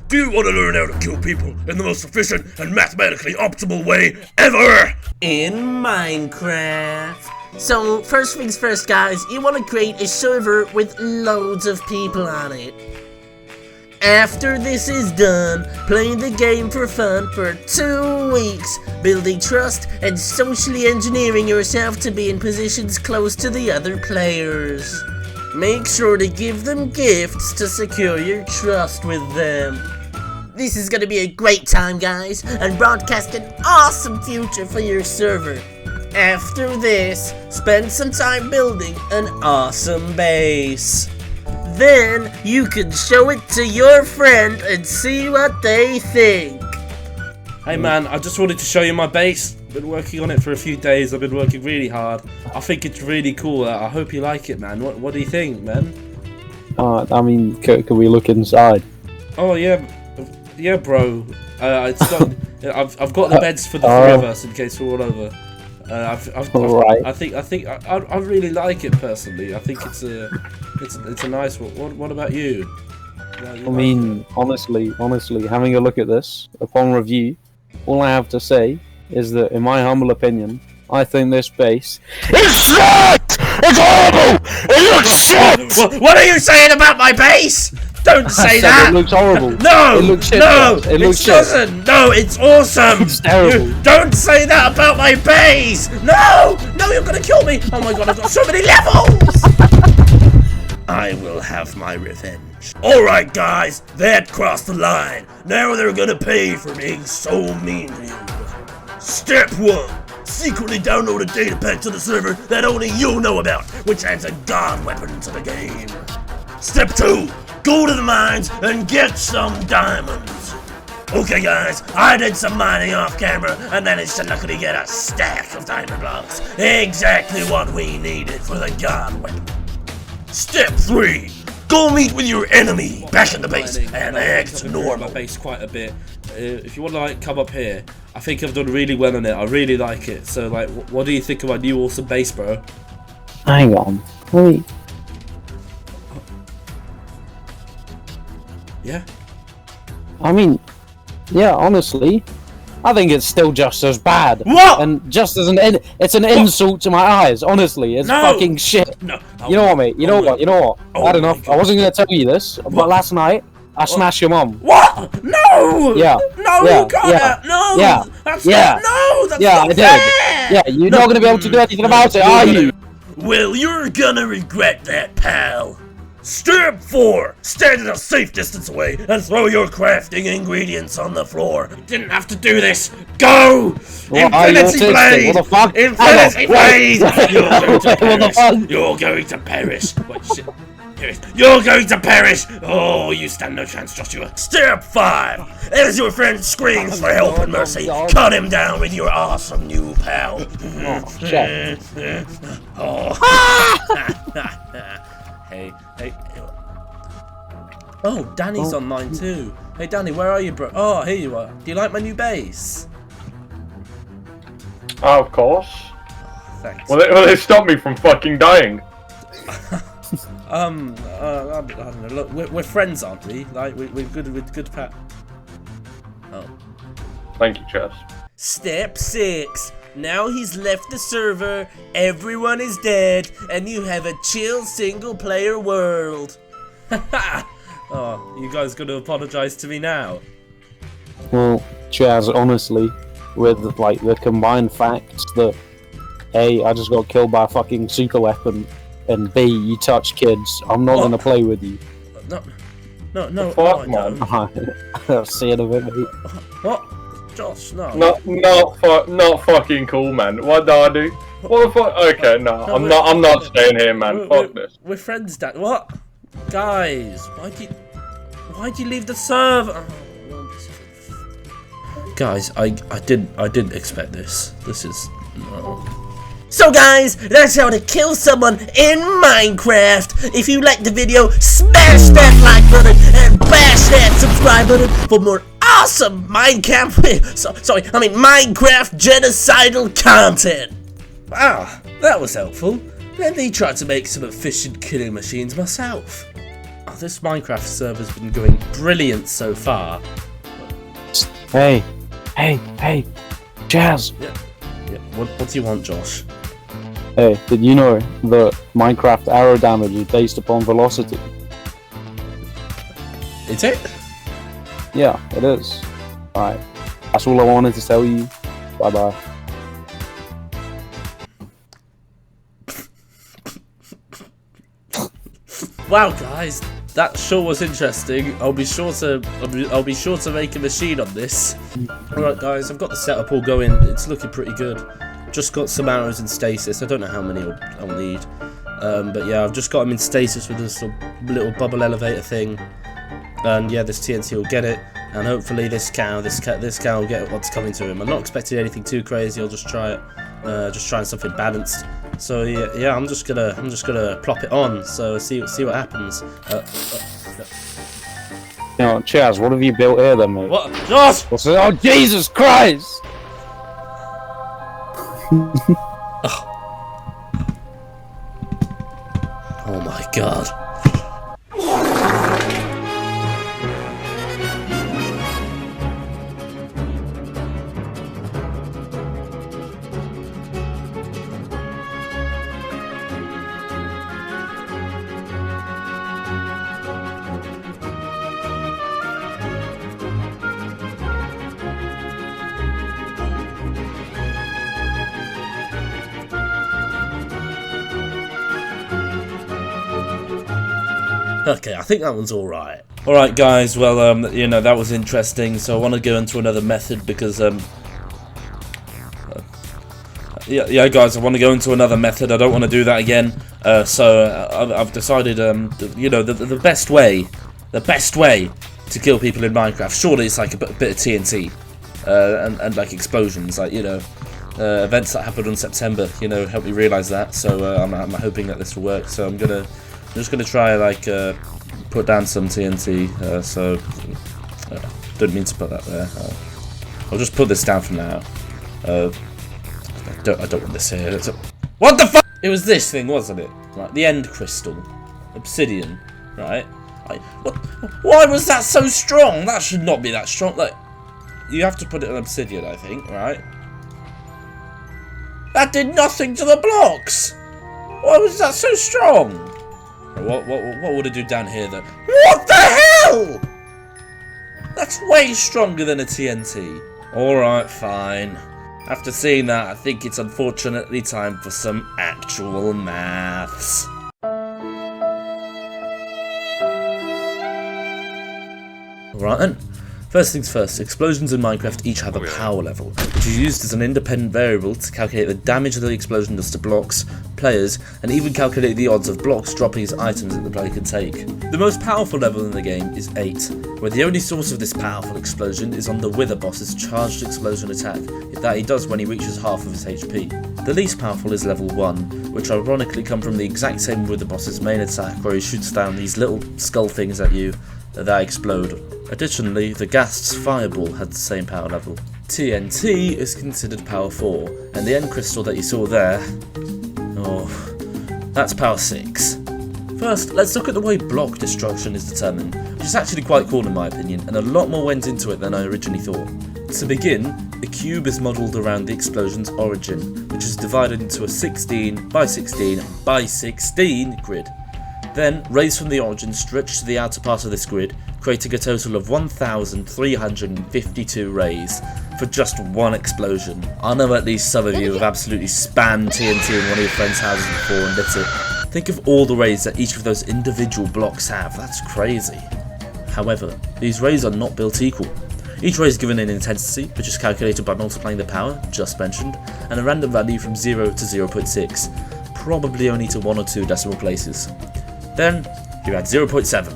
Do you want to learn how to kill people in the most efficient and mathematically optimal way ever? In Minecraft. So, first things first, guys, you want to create a server with loads of people on it. After this is done, playing the game for fun for 2 weeks, building trust and socially engineering yourself to be in positions close to the other players. Make sure to give them gifts to secure your trust with them. This is gonna be a great time, guys, and broadcast an awesome future for your server. After this, spend some time building an awesome base. Then, you can show it to your friend and see what they think. Hey man, I just wanted to show you my base. Been working on it for a few days. I've been working really hard. I think it's really cool. I hope you like it, man. What do you think, man? I mean, can we look inside? Oh yeah, bro. It's got. I've got the beds for the three of us in case we're all over. Right. I think I really like it personally. I think it's a nice one. What about you? I mean, honestly, having a look at this upon review, all I have to say is that, in my humble opinion, I think this base is shit! It's horrible! It looks shit! What are you saying about my base? Don't say that! It looks horrible. No! It looks shit. No! It looks shit. Doesn't! No, it's awesome! It's terrible. Don't say that about my base! No! No, you're gonna kill me! Oh my god, I've got so many levels! I will have my revenge. Alright guys, that crossed the line. Now they're gonna pay for being so mean to you. Step 1. Secretly download a data pack to the server that only you know about, which adds a god weapon to the game. Step 2. Go to the mines and get some diamonds. Okay guys, I did some mining off camera and managed to luckily get a stack of diamond blocks. Exactly what we needed for the god weapon. Step 3. Go meet with your enemy back in the base and act normal. My base quite a bit. If you want to come up here, I think I've done really well on it. I really like it. So what do you think of my new awesome base, bro? Hang on. Wait. Yeah. I mean, yeah, honestly, I think it's still just as bad. What? And just as it's an insult to my eyes. Honestly, it's fucking shit. No. You know what, mate? You know what? I don't know. I wasn't gonna tell you this, but last night I smashed your mum. What? No! Yeah. No, Yeah. you can't! Yeah. No! Yeah. That's Yeah. not, no! That's Yeah, not I did. fair! Yeah, you're not gonna be able to do anything about it, are you? Well, you're gonna regret that, pal. Step 4. Stand at a safe distance away and throw your crafting ingredients on the floor. You didn't have to do this. Go! Infinity Blade! What the fuck? Infinity Blade! You're going to What the perish. fuck? You're going to perish. Wait, shit. You're going to perish! Oh, you stand no chance, Joshua. Step 5. As your friend screams for help and mercy, cut him down with your awesome new pal. Oh, shit. Hey. Oh, Danny's on mine too. Hey, Danny, where are you, bro? Oh, here you are. Do you like my new base? Oh, of course. Thanks. Well, they stopped me from fucking dying. I don't know. Look, we're friends, aren't we? Like, we're good with good pat. Oh. Thank you, Chess. Step 6. Now he's left the server, everyone is dead, and you have a chill single-player world. Oh, you guys gonna apologize to me now? Well, Chaz, honestly, with the combined facts that A, I just got killed by a fucking super weapon, and B, you touch kids, I'm not gonna play with you. No. Fuck, I don't. I'll see you in a bit, mate. What? Josh, no. Not fucking cool, man. What do I do? What the fuck? Okay, no, I'm not staying here, man. Fuck this. We're friends, Dad. What? Guys, why'd you leave the server? Guys, I didn't expect this. This is no. So guys, that's how to kill someone in Minecraft. If you liked the video, smash that like button and bash that subscribe button for more awesome Minecraft genocidal content. Ah, that was helpful. Let me try to make some efficient killing machines myself. this Minecraft server's been going brilliant so far. Hey, Jazz. Yeah. What do you want, Josh? Hey, did you know that Minecraft arrow damage is based upon velocity? Is it? Yeah, it is. Alright, that's all I wanted to tell you. Bye bye. Wow, guys, that sure was interesting. I'll be sure to make a machine on this. Alright, guys, I've got the setup all going. It's looking pretty good. Just got some arrows in stasis. I don't know how many I'll need. But yeah, I've just got them in stasis with this little bubble elevator thing. And yeah, this TNT will get it. And hopefully this cow will get what's coming to him. I'm not expecting anything too crazy. I'll just try it. Just trying something balanced. So yeah, I'm just gonna plop it on. So see what happens. Now, Chaz, what have you built here then, mate? What? Josh! What's it? Oh, Jesus Christ! Oh my god. Okay, I think that one's alright. Alright guys, well, you know, that was interesting, so I want to go into another method because, yeah guys, I want to go into another method. I don't want to do that again, so I've decided, you know, the best way to kill people in Minecraft, surely it's like a bit of TNT, and like explosions, like, you know, events that happened in September, you know, help me realise that, so I'm hoping that this will work, so I'm just gonna try, like, put down some TNT, so, didn't mean to put that there, I'll just put this down for now, I don't want this here, what the fuck? It was this thing, wasn't it? Right, the end crystal, obsidian, right? Why was that so strong? That should not be that strong, like, you have to put it on obsidian, I think, right? That did nothing to the blocks! Why was that so strong? What would it do down here then? What the hell? That's way stronger than a TNT. Alright, fine. After seeing that, I think it's unfortunately time for some actual maths. Alright then. First things first, explosions in Minecraft each have a power level, which is used as an independent variable to calculate the damage that the explosion does to blocks, players, and even calculate the odds of blocks dropping as items that the player can take. The most powerful level in the game is 8, where the only source of this powerful explosion is on the Wither boss's charged explosion attack, that he does when he reaches half of his HP. The least powerful is level 1, which ironically come from the exact same Wither boss's main attack, where he shoots down these little skull things at you that explode. Additionally, the Ghast's Fireball had the same power level. TNT is considered power 4, and the end crystal that you saw there, oh, that's power 6. First, let's look at the way block destruction is determined, which is actually quite cool in my opinion, and a lot more went into it than I originally thought. To begin, a cube is modelled around the explosion's origin, which is divided into a 16 by 16 by 16 grid. Then, rays from the origin stretch to the outer part of this grid, creating a total of 1,352 rays for just one explosion. I know at least some of you have absolutely spammed TNT in one of your friends' houses before and lit it. Think of all the rays that each of those individual blocks have, that's crazy. However, these rays are not built equal. Each ray is given an intensity, which is calculated by multiplying the power, just mentioned, and a random value from 0 to 0.6, probably only to 1 or 2 decimal places. Then, you add 0.7.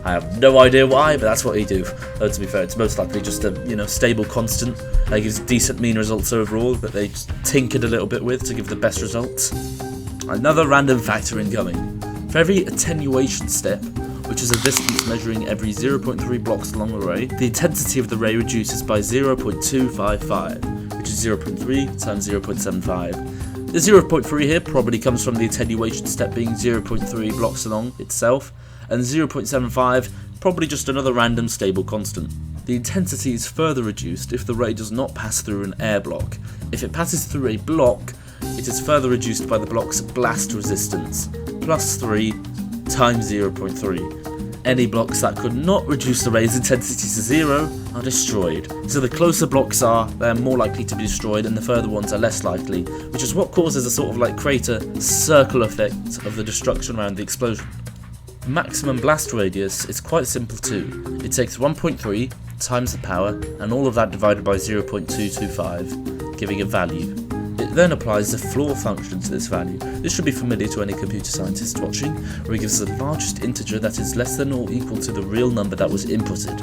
I have no idea why, but that's what you do. To be fair, it's most likely just a, you know, stable constant that gives decent mean results overall, but they just tinkered a little bit with to give the best results. Another random factor incoming. For every attenuation step, which is a distance measuring every 0.3 blocks along the ray, the intensity of the ray reduces by 0.255, which is 0.3 times 0.75. The 0.3 here probably comes from the attenuation step being 0.3 blocks along itself, and 0.75 probably just another random stable constant. The intensity is further reduced if the ray does not pass through an air block. If it passes through a block, it is further reduced by the block's blast resistance, plus 3 times 0.3. Any blocks that could not reduce the ray's intensity to 0 are destroyed. So the closer blocks are, they're more likely to be destroyed, and the further ones are less likely, which is what causes a sort of like crater circle effect of the destruction around the explosion. Maximum blast radius is quite simple too. It takes 1.3 times the power, and all of that divided by 0.225, giving a value. It then applies the floor function to this value. This should be familiar to any computer scientist watching, where it gives the largest integer that is less than or equal to the real number that was inputted.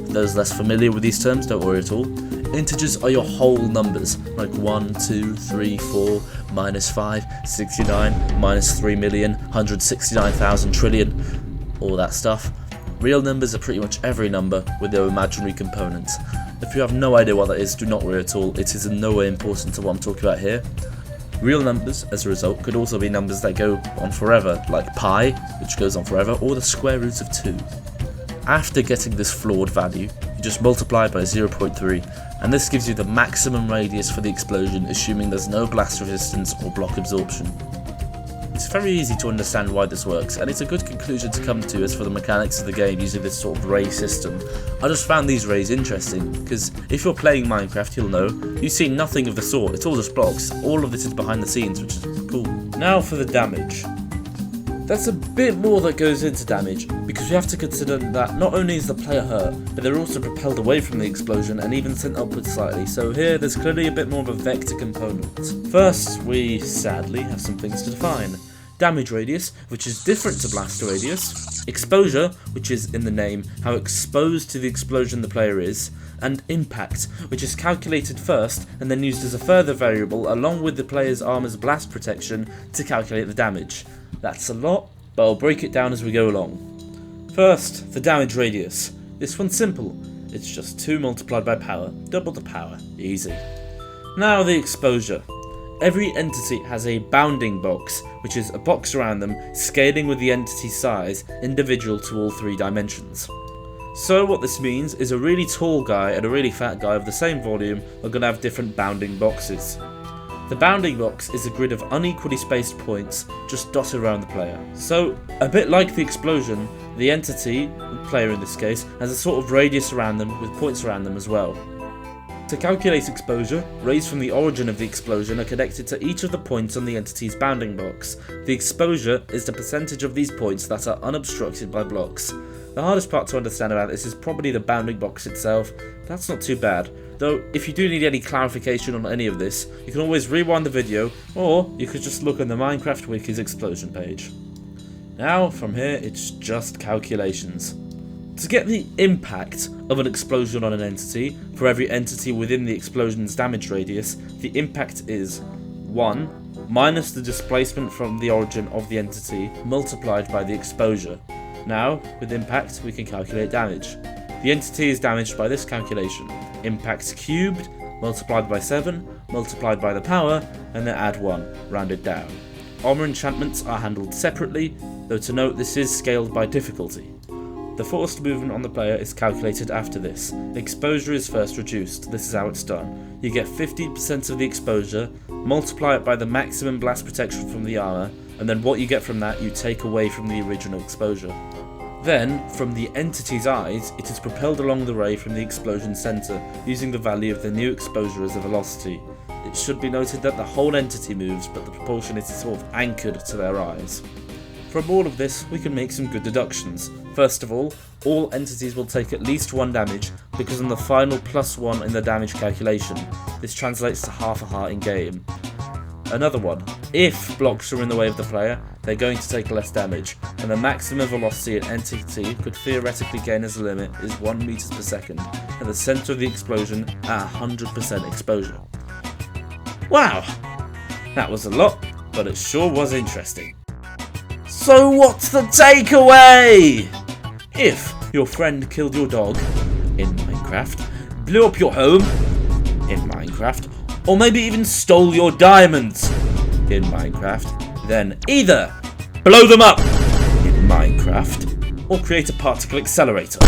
For those less familiar with these terms, don't worry at all. Integers are your whole numbers, like 1, 2, 3, 4, minus 5, 69, minus 3 million, 169,000 trillion, all that stuff. Real numbers are pretty much every number with their imaginary components. If you have no idea what that is, do not worry at all, it is in no way important to what I'm talking about here. Real numbers, as a result, could also be numbers that go on forever, like pi, which goes on forever, or the square root of 2. After getting this flawed value, you just multiply it by 0.3, and this gives you the maximum radius for the explosion, assuming there's no blast resistance or block absorption. It's very easy to understand why this works, and it's a good conclusion to come to as for the mechanics of the game using this sort of ray system. I just found these rays interesting, because if you're playing Minecraft you'll know, you see nothing of the sort, it's all just blocks. All of this is behind the scenes, which is cool. Now for the damage. There's a bit more that goes into damage, because you have to consider that not only is the player hurt, but they're also propelled away from the explosion and even sent upwards slightly, so here there's clearly a bit more of a vector component. First, we sadly have some things to define. Damage radius, which is different to blast radius, exposure, which is in the name how exposed to the explosion the player is, and impact, which is calculated first and then used as a further variable along with the player's armor's blast protection to calculate the damage. That's a lot, but I'll break it down as we go along. First, the damage radius. This one's simple, it's just 2 multiplied by power, double the power, easy. Now the exposure. Every entity has a bounding box, which is a box around them, scaling with the entity's size, individual to all 3 dimensions. So what this means is a really tall guy and a really fat guy of the same volume are going to have different bounding boxes. The bounding box is a grid of unequally spaced points just dotted around the player. So, a bit like the explosion, the entity, the player in this case, has a sort of radius around them with points around them as well. To calculate exposure, rays from the origin of the explosion are connected to each of the points on the entity's bounding box. The exposure is the percentage of these points that are unobstructed by blocks. The hardest part to understand about this is probably the bounding box itself. That's not too bad, though if you do need any clarification on any of this, you can always rewind the video, or you could just look on the Minecraft Wiki's explosion page. Now, from here, it's just calculations. To get the impact of an explosion on an entity, for every entity within the explosion's damage radius, the impact is 1 minus the displacement from the origin of the entity multiplied by the exposure. Now, with impact, we can calculate damage. The entity is damaged by this calculation. Impact cubed, multiplied by 7, multiplied by the power, and then add 1, rounded down. Armor enchantments are handled separately, though to note this is scaled by difficulty. The forced movement on the player is calculated after this. The exposure is first reduced, this is how it's done. You get 50% of the exposure, multiply it by the maximum blast protection from the armor, and then what you get from that you take away from the original exposure. Then, from the entity's eyes, it is propelled along the ray from the explosion center, using the value of the new exposure as a velocity. It should be noted that the whole entity moves, but the propulsion is sort of anchored to their eyes. From all of this, we can make some good deductions. First of all entities will take at least 1 damage, because on the final +1 in the damage calculation, this translates to half a heart in game. Another one, if blocks are in the way of the player, they're going to take less damage, and the maximum velocity an entity could theoretically gain as a limit is 1 meters per second, at the center of the explosion at 100% exposure. Wow! That was a lot, but it sure was interesting. So what's the takeaway? If your friend killed your dog in Minecraft, blew up your home in Minecraft, or maybe even stole your diamonds in Minecraft, then either blow them up in Minecraft, or create a particle accelerator.